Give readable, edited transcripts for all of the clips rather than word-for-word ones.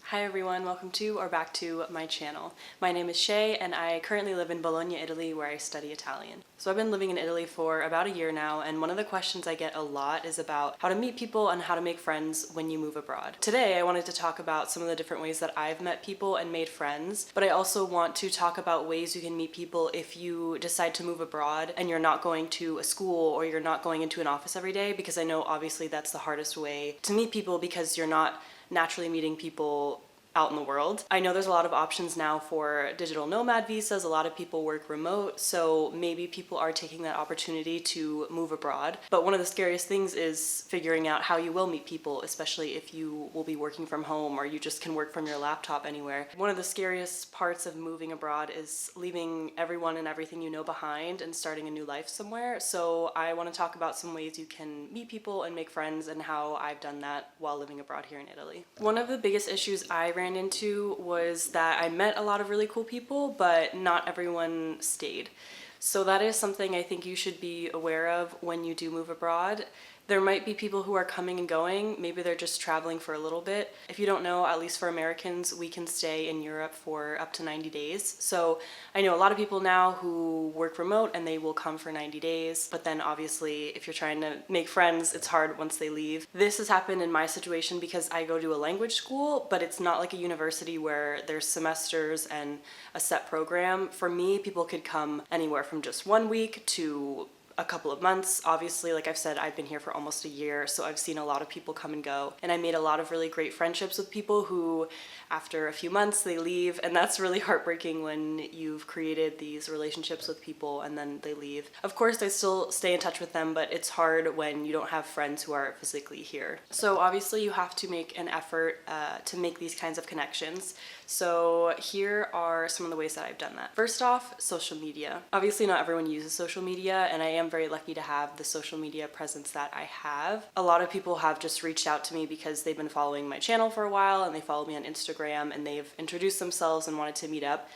Hi everyone, welcome to or back to my channel. My name is Shea and I currently live in Bologna, Italy, where I study Italian. So I've been living in Italy for about a year now, and one of the questions I get a lot is about how to meet people and how to make friends when you move abroad. Today I wanted to talk about some of the different ways that I've met people and made friends, but I also want to talk about ways you can meet people if you decide to move abroad and you're not going to a school or you're not going into an office every day, because I know obviously that's the hardest way to meet people because you're not naturally meeting people out in the world. I know there's a lot of options now for digital nomad visas. A lot of people work remote, so maybe people are taking that opportunity to move abroad. But one of the scariest things is figuring out how you will meet people, especially if you will be working from home or you just can work from your laptop anywhere. One of the scariest parts of moving abroad is leaving everyone and everything you know behind and starting a new life somewhere. So I want to talk about some ways you can meet people and make friends and how I've done that while living abroad here in Italy. One of the biggest issues I ran into was that I met a lot of really cool people, but not everyone stayed. So that is something I think you should be aware of when you do move abroad. There might be people who are coming and going. Maybe they're just traveling for a little bit. If you don't know, at least for Americans, we can stay in Europe for up to 90 days. So I know a lot of people now who work remote and they will come for 90 days. But then obviously, if you're trying to make friends, it's hard once they leave. This has happened in my situation because I go to a language school, but it's not like a university where there's semesters and a set program. For me, people could come anywhere from just 1 week to a couple of months. Obviously, like I've said, I've been here for almost a year, so I've seen a lot of people come and go, and I made a lot of really great friendships with people who after a few months they leave, and that's really heartbreaking when you've created these relationships with people and then they leave. Of course, I still stay in touch with them, but it's hard when you don't have friends who are physically here. So obviously you have to make an effort to make these kinds of connections. So here are some of the ways that I've done that. First off, social media. Obviously not everyone uses social media, and I am very lucky to have the social media presence that I have. A lot of people have just reached out to me because they've been following my channel for a while and they follow me on Instagram and they've introduced themselves and wanted to meet up.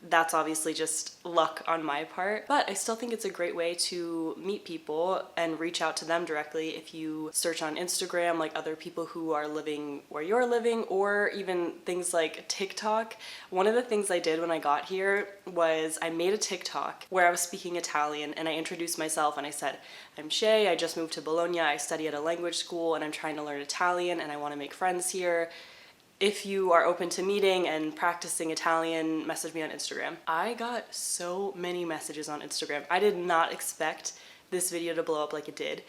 That's obviously just luck on my part, but I still think it's a great way to meet people and reach out to them directly if you search on Instagram, like other people who are living where you're living, or even things like TikTok. One of the things I did when I got here was I made a TikTok where I was speaking Italian and I introduced myself and I said, I'm Shea, I just moved to Bologna, I study at a language school and I'm trying to learn Italian and I want to make friends here. If you are open to meeting and practicing Italian, message me on Instagram. I got so many messages on Instagram. I did not expect this video to blow up like it did,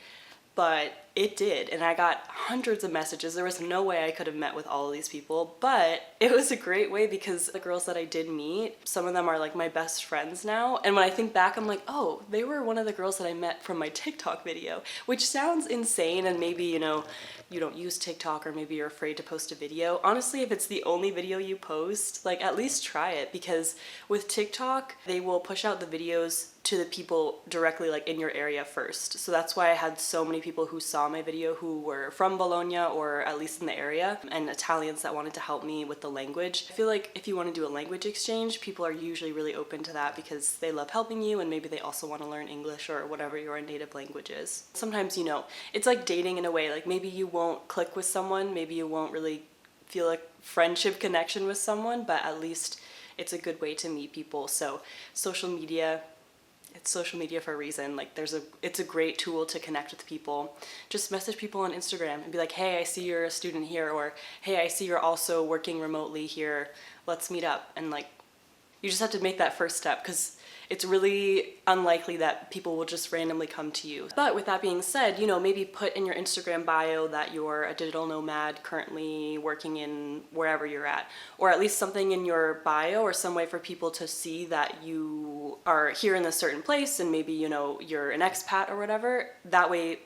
but it did, and I got hundreds of messages. There was no way I could have met with all of these people, but it was a great way because the girls that I did meet, some of them are like my best friends now, and when I think back, I'm like, oh, they were one of the girls that I met from my TikTok video, which sounds insane, and maybe, you know, you don't use TikTok or maybe you're afraid to post a video. Honestly, if it's the only video you post, like at least try it, because with TikTok, they will push out the videos to the people directly like in your area first. So that's why I had so many people who saw my video who were from Bologna or at least in the area, and Italians that wanted to help me with the language. I feel like if you want to do a language exchange, people are usually really open to that because they love helping you and maybe they also want to learn English or whatever your native language is. Sometimes, you know, it's like dating in a way. Like maybe you won't click with someone, maybe you won't really feel a friendship connection with someone, but at least it's a good way to meet people. So social media, it's social media for a reason. Like it's a great tool to connect with people. Just message people on Instagram and be like, hey, I see you're a student here, or hey, I see you're also working remotely here. Let's meet up. And like, you just have to make that first step because it's really unlikely that people will just randomly come to you. But with that being said, you know, maybe put in your Instagram bio that you're a digital nomad currently working in wherever you're at, or at least something in your bio or some way for people to see that you are here in a certain place and maybe, you know, you're an expat or whatever. That way,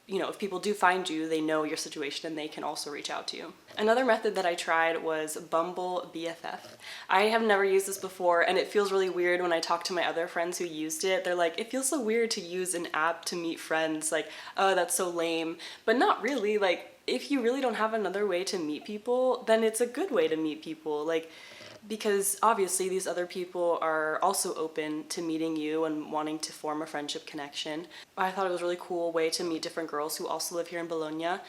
you know, if people do find you, they know your situation and they can also reach out to you. Another method that I tried was Bumble BFF. I have never used this before and it feels really weird when I talk to my other friends who used it. They're like, it feels so weird to use an app to meet friends. Like, oh, that's so lame. But not really. Like, if you really don't have another way to meet people, then it's a good way to meet people. Like, because obviously these other people are also open to meeting you and wanting to form a friendship connection. I thought it was a really cool way to meet different girls who also live here in Bologna.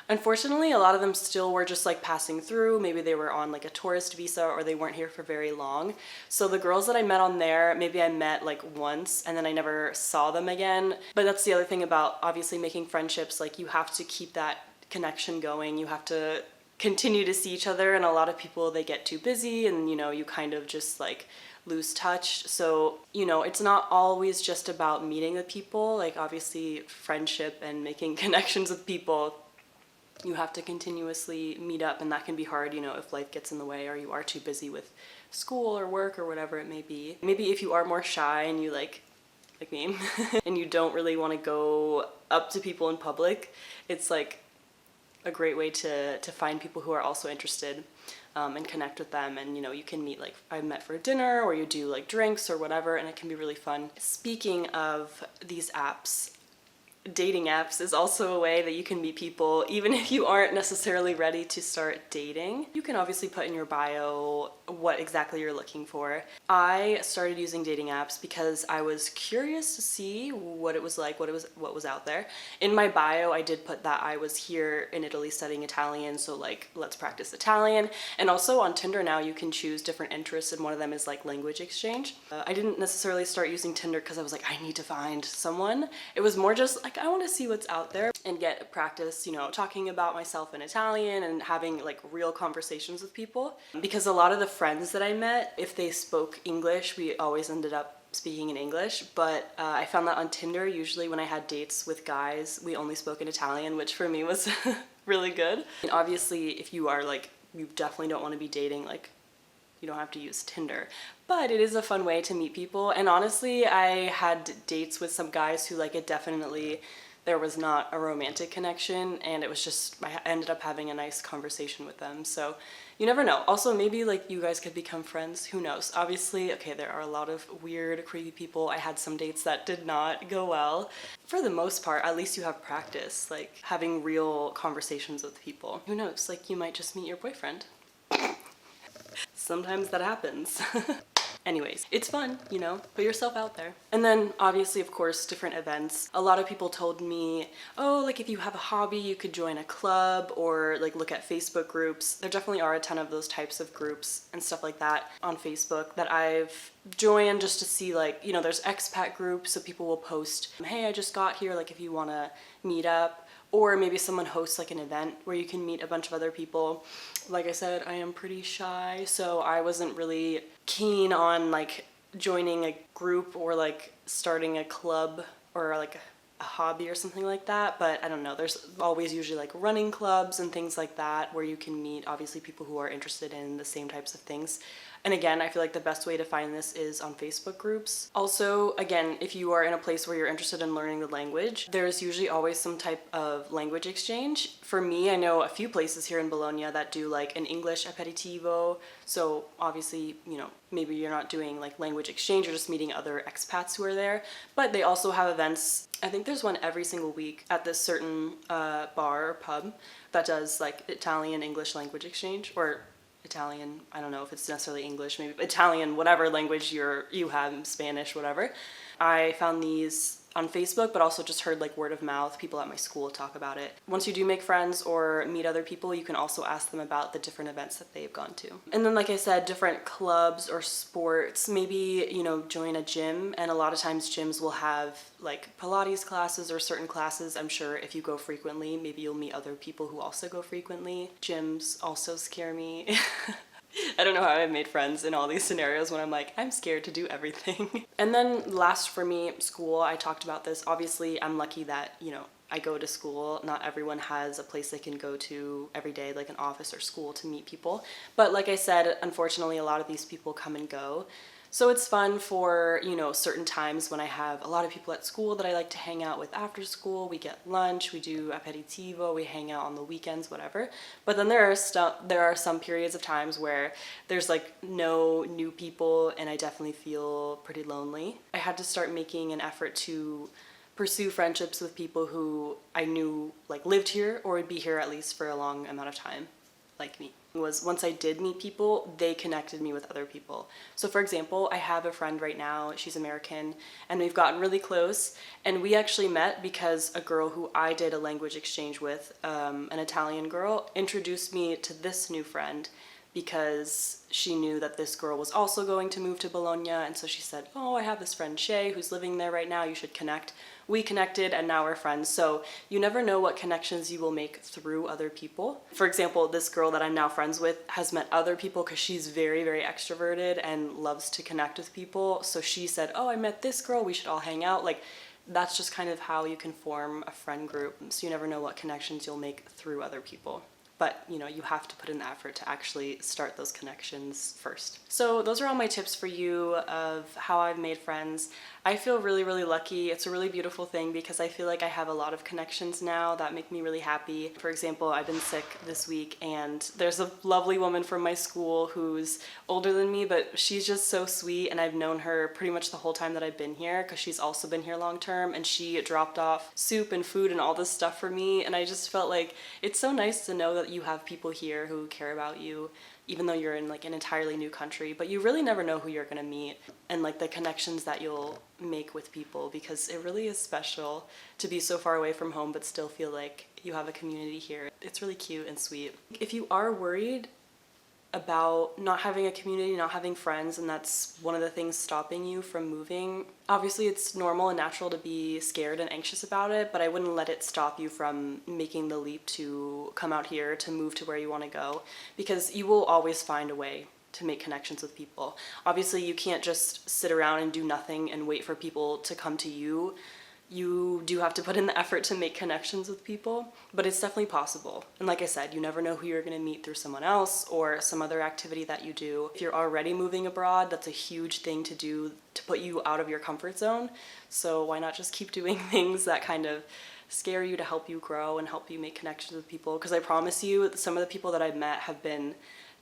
Unfortunately, a lot of them still were just like passing through. Maybe they were on like a tourist visa or they weren't here for very long. So the girls that I met on there, maybe I met like once and then I never saw them again. But that's the other thing about obviously making friendships. Like you have to keep that connection going. You have to continue to see each other, and a lot of people, they get too busy and you kind of just like lose touch. So it's not always just about meeting the people. Like obviously friendship and making connections with people, you have to continuously meet up, and that can be hard if life gets in the way or you are too busy with school or work or whatever it may be. Maybe if you are more shy and you like me and you don't really want to go up to people in public, it's like a great way to find people who are also interested and connect with them. And you can meet, like I met for dinner, or you do like drinks or whatever, and it can be really fun. Speaking of these apps, dating apps is also a way that you can meet people even if you aren't necessarily ready to start dating. You can obviously put in your bio what exactly you're looking for. I started using dating apps because I was curious to see what it was like, what was out there. In my bio, I did put that I was here in Italy studying Italian, so like let's practice Italian. And also on Tinder now you can choose different interests, and one of them is like language exchange. I didn't necessarily start using Tinder because I was like, I need to find someone. It was more just like, I want to see what's out there and get practice, talking about myself in Italian and having like real conversations with people. Because a lot of the friends that I met, if they spoke English, we always ended up speaking in English. But I found that on Tinder, usually when I had dates with guys, we only spoke in Italian, which for me was really good. And obviously, if you are like, you definitely don't want to be dating, like you don't have to use Tinder, but it is a fun way to meet people. And honestly, I had dates with some guys who like, it definitely, there was not a romantic connection, and it was just, I ended up having a nice conversation with them. So you never know. Also, maybe like you guys could become friends, who knows? Obviously, okay, there are a lot of weird, creepy people. I had some dates that did not go well. For the most part, at least you have practice, like having real conversations with people. Who knows, like you might just meet your boyfriend. Sometimes that happens. Anyways, it's fun, put yourself out there. And then obviously, of course, different events. A lot of people told me, oh, like if you have a hobby, you could join a club or like look at Facebook groups. There definitely are a ton of those types of groups and stuff like that on Facebook that I've joined just to see, like, there's expat groups, so people will post, hey, I just got here, like if you want to meet up. Or maybe someone hosts like an event where you can meet a bunch of other people. Like I said, I am pretty shy, so I wasn't really keen on like joining a group or like starting a club or like a hobby or something like that. But I don't know, there's always usually like running clubs and things like that where you can meet obviously people who are interested in the same types of things. And again, I feel like the best way to find this is on Facebook groups. Also, again, if you are in a place where you're interested in learning the language, there's usually always some type of language exchange. For me, I know a few places here in Bologna that do like an English aperitivo. So obviously, maybe you're not doing like language exchange, you're just meeting other expats who are there. But they also have events. I think there's one every single week at this certain bar or pub that does like Italian English language exchange, or Italian, I don't know if it's necessarily English, maybe Italian, whatever language you have, Spanish, whatever. I found these on Facebook, but also just heard like word of mouth, people at my school talk about it. Once you do make friends or meet other people, you can also ask them about the different events that they've gone to. And then, like I said, different clubs or sports, maybe, join a gym. And a lot of times gyms will have like Pilates classes or certain classes. I'm sure if you go frequently, maybe you'll meet other people who also go frequently. Gyms also scare me. I don't know how I've made friends in all these scenarios when I'm like, I'm scared to do everything. And then last for me, school. I talked about this. Obviously, I'm lucky that, I go to school. Not everyone has a place they can go to every day, like an office or school, to meet people. But like I said, unfortunately, a lot of these people come and go. So it's fun for, certain times when I have a lot of people at school that I like to hang out with after school. We get lunch, we do aperitivo, we hang out on the weekends, whatever. But then there are some periods of times where there's like no new people, and I definitely feel pretty lonely. I had to start making an effort to pursue friendships with people who I knew like lived here or would be here at least for a long amount of time. like me. Was once I did meet people, they connected me with other people. So for example, I have a friend right now, she's American, and we've gotten really close, and we actually met because a girl who I did a language exchange with, an Italian girl, introduced me to this new friend because she knew that this girl was also going to move to Bologna, and so she said, oh, I have this friend Shea who's living there right now, you should connect. We connected and now we're friends. So you never know what connections you will make through other people. For example, this girl that I'm now friends with has met other people because she's very, very extroverted and loves to connect with people. So she said, oh, I met this girl, we should all hang out. Like, that's just kind of how you can form a friend group. So you never know what connections you'll make through other people. But, you know, you have to put in the effort to actually start those connections first. So those are all my tips for you of how I've made friends. I feel really, really lucky. It's a really beautiful thing because I feel like I have a lot of connections now that make me really happy. For example, I've been sick this week and there's a lovely woman from my school who's older than me, but she's just so sweet, and I've known her pretty much the whole time that I've been here because she's also been here long term, and she dropped off soup and food and all this stuff for me, and I just felt like it's so nice to know that you have people here who care about you, even though you're in like an entirely new country. But you really never know who you're gonna meet and like the connections that you'll make with people, because it really is special to be so far away from home but still feel like you have a community here. It's really cute and sweet. If you are worried about not having a community, not having friends, and that's one of the things stopping you from moving, obviously it's normal and natural to be scared and anxious about it, but I wouldn't let it stop you from making the leap to come out here, to move to where you want to go, because you will always find a way to make connections with people. Obviously you can't just sit around and do nothing and wait for people to come to you. You do have to put in the effort to make connections with people, but it's definitely possible. And like I said, you never know who you're gonna meet through someone else or some other activity that you do. If you're already moving abroad, that's a huge thing to do to put you out of your comfort zone. So why not just keep doing things that kind of scare you to help you grow and help you make connections with people? Because I promise you, some of the people that I've met have been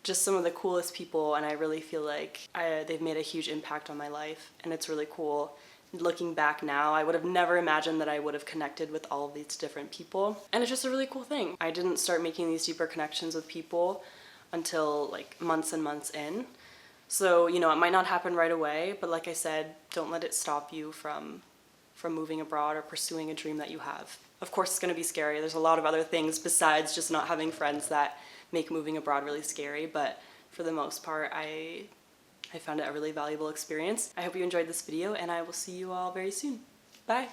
just some of the coolest people, and I really feel like they've made a huge impact on my life, and it's really cool. Looking back now, I would have never imagined that I would have connected with all of these different people, and it's just a really cool thing. I didn't start making these deeper connections with people until like months and months in. So, you know, it might not happen right away, but like I said, don't let it stop you from moving abroad or pursuing a dream that you have. Of course, it's going to be scary. There's a lot of other things besides just not having friends that make moving abroad really scary, but for the most part, I found it a really valuable experience. I hope you enjoyed this video, and I will see you all very soon. Bye!